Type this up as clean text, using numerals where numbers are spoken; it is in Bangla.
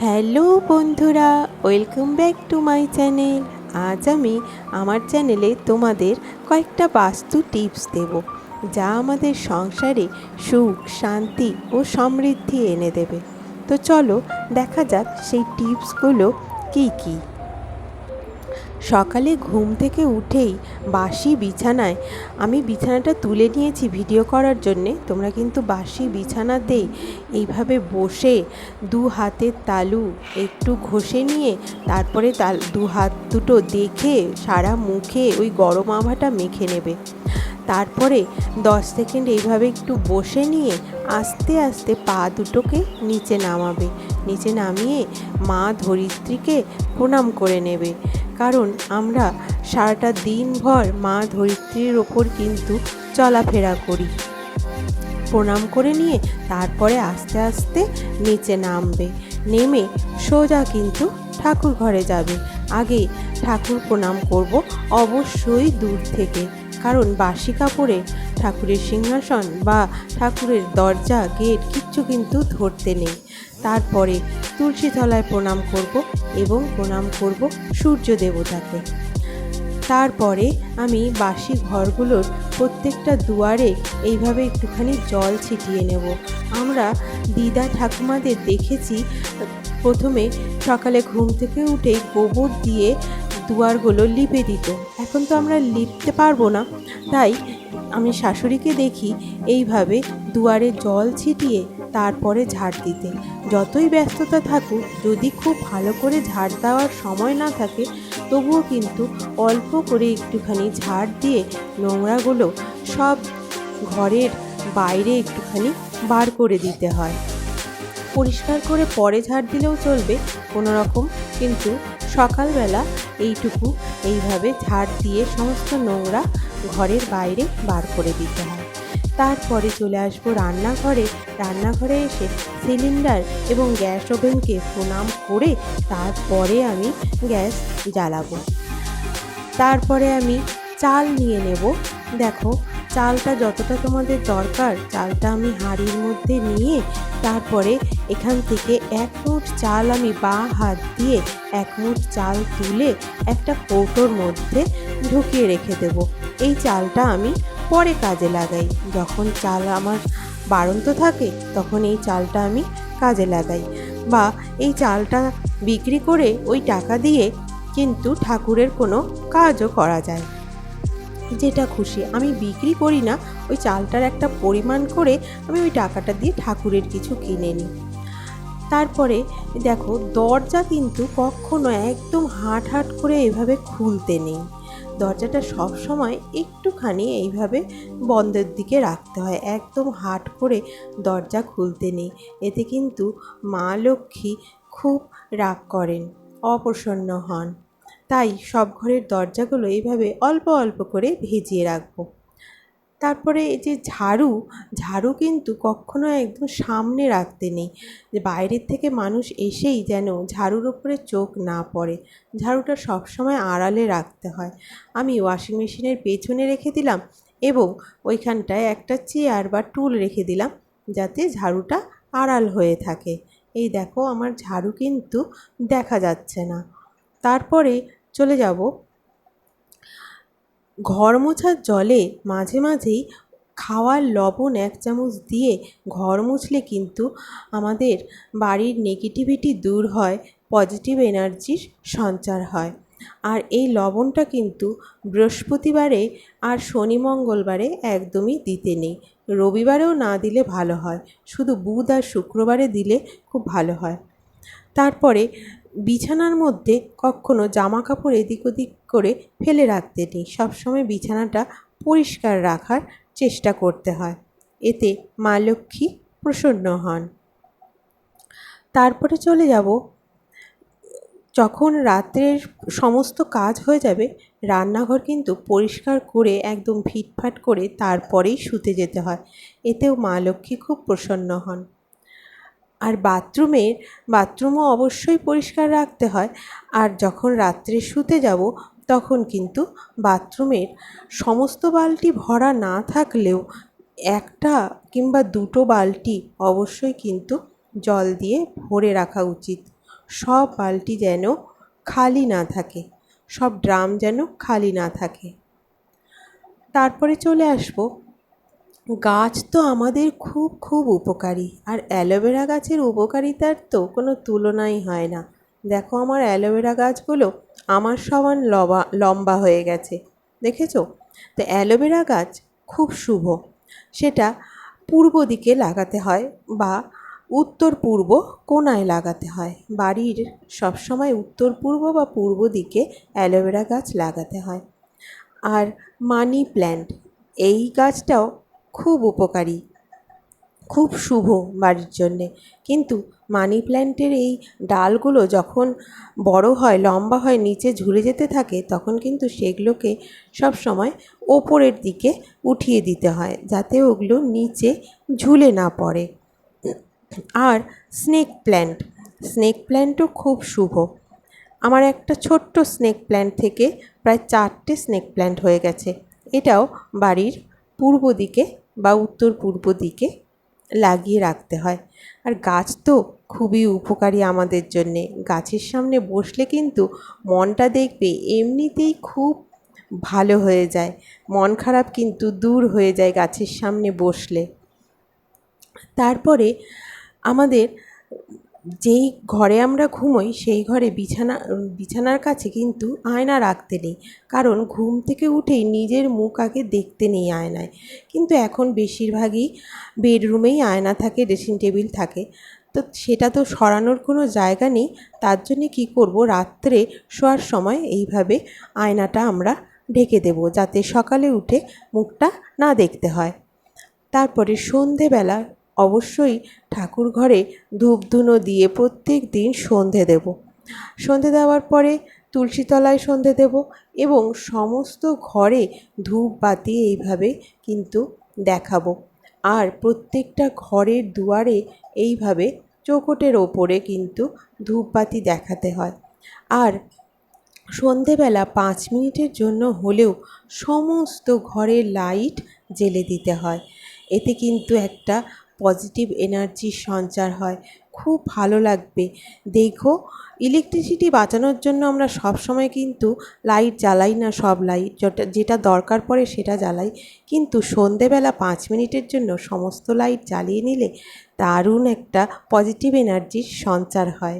হ্যালো বন্ধুরা, welcome back to my channel. আজ আমি আমার চ্যানেলে তোমাদের কয়েকটা বাস্তু টিপস দেব, যা আমাদের সংসারে সুখ, শান্তি ও সমৃদ্ধি এনে দেবে। তো চলো দেখা যাক সেই টিপসগুলো কী কী। সকালে ঘুম থেকে উঠেই বাসি বিছানায় আমি বিছানাটা তুলে নিয়েছি ভিডিও করার জন্যে। তোমরা কিন্তু বাসি বিছানাতেই এইভাবে বসে দু হাতের তালু একটু ঘষে নিয়ে তারপরে দু হাত দুটো দেখে সারা মুখে ওই গরম আভাটা মেখে নেবে। তারপরে 10 সেকেন্ড এইভাবে একটু বসে নিয়ে আস্তে আস্তে পা দুটোকে নিচে নামাবে। নিচে নামিয়ে মা ধরিত্রীকে প্রণাম করে নেবে, কারণ আমরা সারাটা দিনভর মা ধরিত্রীর ওপর কিন্তু চলাফেরা করি। প্রণাম করে নিয়ে তারপরে আস্তে আস্তে নিচে নামবে। নেমে সোজা কিন্তু ঠাকুর ঘরে যাবে। আগে ঠাকুর প্রণাম করব অবশ্যই দূর থেকে, কারণ বাসি কাপড়ে ঠাকুরের সিংহাসন বা ঠাকুরের দরজা, গেট কিচ্ছু কিন্তু ধরতে নেই। তারপরে তুলসী তলায় প্রণাম করব এবং প্রণাম করব সূর্য দেবতাকে। তারপরে আমি বাসি ঘরগুলোর প্রত্যেকটা দুয়ারে এইভাবে একটুখানি জল ছিটিয়ে নেব। আমরা দিদা ঠাকুমাদের দেখেছি প্রথমে সকালে ঘুম থেকে উঠেই গোবর দিয়ে দুয়ারগুলো লিপে দিত। এখন তো আমরা লিপতে পারবো না, তাই আমি শাশুড়িকে দেখি এইভাবে দুয়ারে জল ছিটিয়ে তারপরে ঝাড় দিতে। যতই ব্যস্ততা থাকুক, যদি খুব ভালো করে ঝাড় দেওয়ার সময় না থাকে, তবুও কিন্তু অল্প করে একটুখানি ঝাড় দিয়ে নোংরাগুলো সব ঘরের বাইরে একটুখানি বার করে দিতে হয়। পরিষ্কার করে পরে ঝাড় দিলেও চলবে কোনো রকম, কিন্তু সকালবেলা এইটুকু এইভাবে ঝাড় দিয়ে সমস্ত নোংরা ঘরের বাইরে বার করে দিতে হয়। তারপরে চলে আসবো রান্নাঘরে। রান্নাঘরে এসে সিলিন্ডার এবং গ্যাস ওভেনকে প্রণাম করে তারপরে আমি গ্যাস জ্বালাবো। তারপরে আমি চাল নিয়ে নেব। দেখো, চালটা যতটা তোমাদের দরকার চালটা আমি হাঁড়ির মধ্যে নিয়ে তারপরে এখান থেকে 1 মুঠ চাল আমি বাঁ হাত দিয়ে 1 মুঠ চাল তুলে একটা কৌটোর মধ্যে ঢুকিয়ে রেখে দেব। এই চালটা আমি পরে কাজে লাগাই। যখন চাল আমার বাড়ন্ত থাকে তখন এই চালটা আমি কাজে লাগাই, বা এই চালটা বিক্রি করে ওই টাকা দিয়ে কিন্তু ঠাকুরের কোনো কাজও করা যায়। যেটা খুশি, আমি বিক্রি করি না, ওই চালটার একটা পরিমাণ করে আমি ওই টাকাটা দিয়ে ঠাকুরের কিছু কিনে নিই। তারপরে দেখো, দরজা কিন্তু কখনো একদম হাট হাট করে এভাবে খুলতে নেই। দরজাটা সব সময় একটুখানি এইভাবে বন্ধের দিকে রাখতে হয়, একদম হাট করে দরজা খুলতে নেই। এতে কিন্তু মা লক্ষ্মী খুব রাগ করেন, অপ্রসন্ন হন। তাই সব ঘরের দরজাগুলো এইভাবে অল্প অল্প করে ভিজিয়ে রাখবো। তারপরে এই যে ঝাড়ু কিন্তু কখনো একদম সামনে রাখতে নেই, যে বাইরের থেকে মানুষ এসেই যেন ঝাড়ুর উপরে চোখ না পড়ে। ঝাড়ুটা সবসময় আড়ালে রাখতে হয়। আমি ওয়াশিং মেশিনের পেছনে রেখে দিলাম এবং ওইখানটায় একটা চেয়ার বা টুল রেখে দিলাম, যাতে ঝাড়ুটা আড়াল হয়ে থাকে। এই দেখো, আমার ঝাড়ু কিন্তু দেখা যাচ্ছে না। তারপরে চলে যাব ঘর মোছার জলে মাঝে মাঝেই খাওয়ার লবণ 1 চামচ দিয়ে ঘর মুছলে কিন্তু আমাদের বাড়ির নেগেটিভিটি দূর হয়, পজিটিভ এনার্জির সঞ্চার হয়। আর এই লবণটা কিন্তু বৃহস্পতিবারে আর শনি মঙ্গলবারে একদমই দিতে নেই। রবিবারেও না দিলে ভালো হয়, শুধু বুধ আর শুক্রবারে দিলে খুব ভালো হয়। তারপরে বিছানার মধ্যে কখনো জামা কাপড় এদিক ওদিক করে ফেলে রাখতে নেই। সবসময় বিছানাটা পরিষ্কার রাখার চেষ্টা করতে হয়, এতে মা লক্ষ্মী প্রসন্ন হন। তারপরে চলে যাব, যখন রাত্রের সমস্ত কাজ হয়ে যাবে, রান্নাঘর কিন্তু পরিষ্কার করে একদম ফিটফাট করে তারপরেই শুতে যেতে হয়। এতেও মা লক্ষ্মী খুব প্রসন্ন হন। আর বাথরুমও অবশ্যই পরিষ্কার রাখতে হয়। আর যখন রাত্রে শুতে যাব তখন কিন্তু বাথরুমের সমস্ত বালতি ভরা না থাকলেও 1টা কিংবা 2টো বালতি অবশ্যই কিন্তু জল দিয়ে ভরে রাখা উচিত। সব বালতি যেন খালি না থাকে, সব ড্রাম যেন খালি না থাকে। তারপরে চলে আসবো, গাছ তো আমাদের খুব খুব উপকারী, আর অ্যালোভেরা গাছের উপকারিতার তো কোনো তুলনাই হয় না। দেখো আমার অ্যালোভেরা গাছগুলো আমার সমান লম্বা হয়ে গেছে, দেখেছো? তো অ্যালোভেরা গাছ খুব শুভ। সেটা পূর্ব দিকে লাগাতে হয় বা উত্তর পূর্ব কোণায় লাগাতে হয়। বাড়ির সবসময় উত্তর পূর্ব বা পূর্ব দিকে অ্যালোভেরা গাছ লাগাতে হয়। আর মানি প্ল্যান্ট, এই গাছটাও খুব উপকারী, খুব শুভ বাড়ির জন্যে। কিন্তু মানি প্ল্যান্টের এই ডালগুলো যখন বড় হয়, লম্বা হয়, নিচে ঝুলে যেতে থাকে, তখন কিন্তু সেগুলোকে সব সময় ওপরের দিকে উঠিয়ে দিতে হয়, যাতে ওগুলো নিচে ঝুলে না পড়ে। আর স্নেক প্ল্যান্টও খুব শুভ। আমার একটা ছোট্ট স্নেক প্ল্যান্ট থেকে প্রায় 4টে স্নেক প্ল্যান্ট হয়ে গেছে। এটাও বাড়ির পূর্ব দিকে বা উত্তর পূর্ব দিকে লাগিয়ে রাখতে হয়। আর গাছ তো খুবই উপকারী আমাদের জন্যে। গাছের সামনে বসলে কিন্তু মনটা দেখবে এমনিতেই খুব ভালো হয়ে যায়, মন খারাপ কিন্তু দূর হয়ে যায় গাছের সামনে বসলে। তারপরে আমাদের যেই ঘরে আমরা ঘুমোই সেই ঘরে বিছানার কাছে কিন্তু আয়না রাখতে নেই, কারণ ঘুম থেকে উঠেই নিজের মুখ আগে দেখতে নেই আয়নায়। কিন্তু এখন বেশিরভাগই বেডরুমেই আয়না থাকে, ড্রেসিং টেবিল থাকে, তো সেটা তো সরানোর কোনো জায়গা নেই। তার জন্যে কী করব, রাত্রে শোয়ার সময় এইভাবে আয়নাটা আমরা ঢেকে দেব, যাতে সকালে উঠে মুখটা না দেখতে হয়। তারপরে সন্ধেবেলা অবশ্যই ঠাকুর ঘরে ধূপধুনো দিয়ে প্রত্যেক দিন সন্ধে দেব। সন্ধে দেওয়ার পরে তুলসী তলায় সন্ধে দেব, এবং সমস্ত ঘরে ধূপবাতি এইভাবে কিন্তু দেখাবো। আর প্রত্যেকটা ঘরের দুয়ারে এইভাবে চৌকোটের ওপরে কিন্তু ধূপবাতি দেখাতে হয়। আর সন্ধেবেলা 5 মিনিটের জন্য হলেও সমস্ত ঘরের লাইট জ্বেলে দিতে হয়। এতে কিন্তু একটা পজিটিভ এনার্জির সঞ্চার হয়, খুব ভালো লাগবে। দেখো, ইলেকট্রিসিটি বাঁচানোর জন্য আমরা সব সময় কিন্তু লাইট জ্বালাই না, সব লাইট যেটা দরকার পড়ে সেটা জ্বালাই, কিন্তু সন্ধেবেলা 5 মিনিটের জন্য সমস্ত লাইট জ্বালিয়ে নিলে দারুণ একটা পজিটিভ এনার্জির সঞ্চার হয়।